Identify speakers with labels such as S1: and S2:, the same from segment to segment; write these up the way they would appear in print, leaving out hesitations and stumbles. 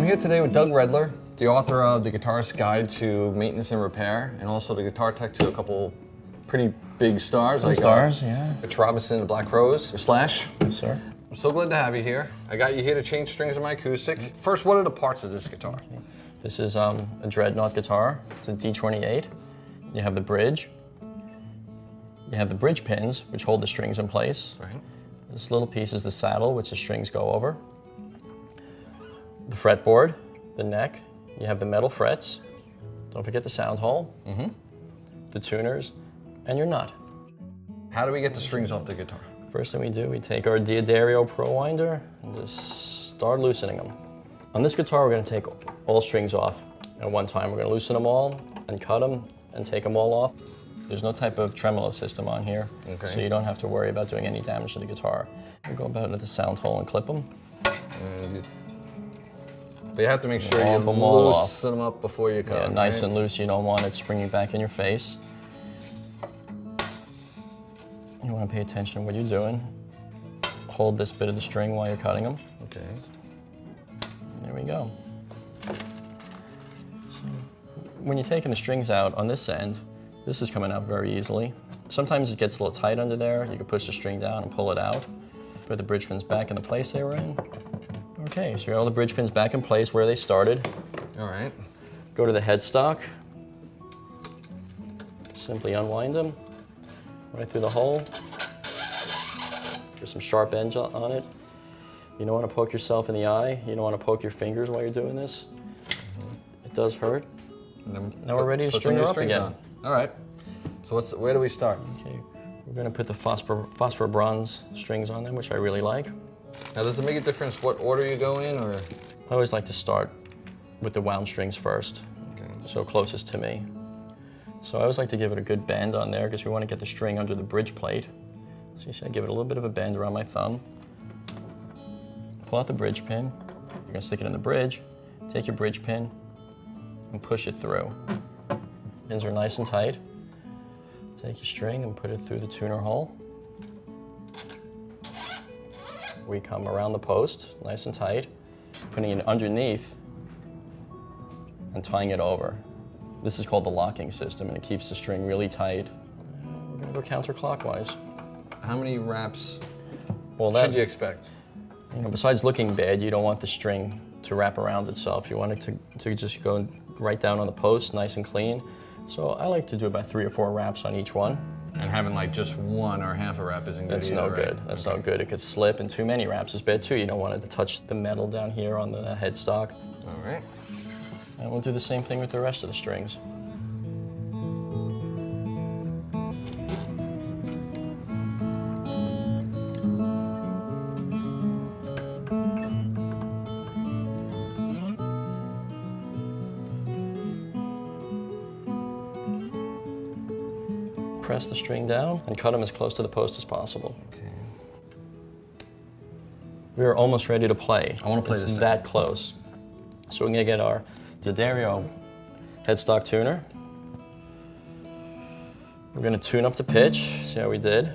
S1: here today with Doug Redler, the author of The Guitarist's Guide to Maintenance and Repair, and also the guitar tech to a couple pretty big stars.
S2: Yeah.
S1: Rich Robinson, the Black Rose, Slash.
S2: Yes, sir.
S1: I'm so glad to have you here. I got you here to change strings on my acoustic. First, what are the parts of this guitar?
S2: Okay. This is a Dreadnought guitar. It's a D28. You have the bridge. You have the bridge pins, which hold the strings in place.
S1: Right.
S2: This little piece is the saddle, which the strings go over. The fretboard, the neck. You have the metal frets. Don't forget the sound hole. The tuners, and your nut.
S1: How do we get the strings off the guitar?
S2: First thing we do, we take our DAddario Pro Winder and just start loosening them. On this guitar, we're going to take all strings off at one time. We're going to loosen them all and cut them and take them all off. There's no type of tremolo system on here, so you don't have to worry about doing any damage to the guitar. We'll go about into the sound hole and clip them.
S1: But you have to make sure you loosen them up before you cut.
S2: Yeah, nice and loose. You don't want it springing back in your face. You want to pay attention to what you're doing. Hold this bit of the string while you're cutting them.
S1: Okay.
S2: There we go. So, when you're taking the strings out on this end, this is coming out very easily. Sometimes it gets a little tight under there. You can push the string down and pull it out. Put the bridge pins back in the place they were in. Okay, so you got all the bridge pins back in place where they started.
S1: All right.
S2: Go to the headstock. Simply unwind them right through the hole. There's some sharp edge on it. You don't want to poke yourself in the eye. You don't want to poke your fingers while you're doing this. It does hurt. Now we're ready to string her up again.
S1: All right. So where do we start?
S2: Okay, we're going to put the phosphor bronze strings on them, which I really like.
S1: Now, does it make a difference what order you go in, or?
S2: I always like to start with the wound strings first, so closest to me. So I always like to give it a good bend on there because we want to get the string under the bridge plate. So you see I give it a little bit of a bend around my thumb. Pull out the bridge pin. You're going to stick it in the bridge. Take your bridge pin and push it through. Pins are nice and tight. Take your string and put it through the tuner hole. We come around the post, nice and tight, putting it underneath and tying it over. This is called the locking system, and it keeps the string really tight. We're going to go counterclockwise.
S1: How many wraps
S2: should
S1: you expect?
S2: You know, besides looking bad, you don't want the string to wrap around itself. You want it to just go right down on the post, nice and clean. So I like to do about 3 or 4 wraps on each one.
S1: And having like just 1 or half a wrap isn't good.
S2: That's no good. That's no good. It could slip, and too many wraps is bad too. You don't want it to touch the metal down here on the headstock.
S1: All right.
S2: And we'll do the same thing with the rest of the strings. Press the string down and cut them as close to the post as possible.
S1: Okay.
S2: We are almost ready to play.
S1: I want to play this.
S2: It's that close. So we're going to get our DAddario headstock tuner. We're going to tune up the pitch, see how we did.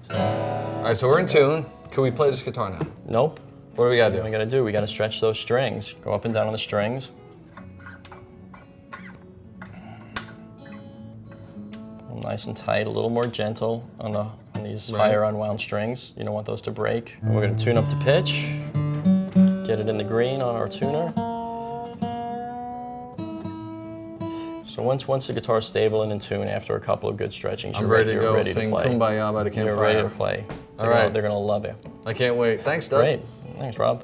S1: All right, so we're in tune. Can we play this guitar now?
S2: Nope.
S1: What do we gotta do?
S2: What we gotta do, we gotta stretch those strings. Go up and down on the strings. Nice and tight, a little more gentle on these higher unwound strings. You don't want those to break. And we're gonna tune up the pitch, get it in the green on our tuner. So once the guitar's stable and in tune after a couple of good stretchings, you're ready to go. Sing Kumbaya by the Campfire. You're ready to play. They're gonna love you.
S1: I can't wait. Thanks, Doug.
S2: Great. Thanks, Rob.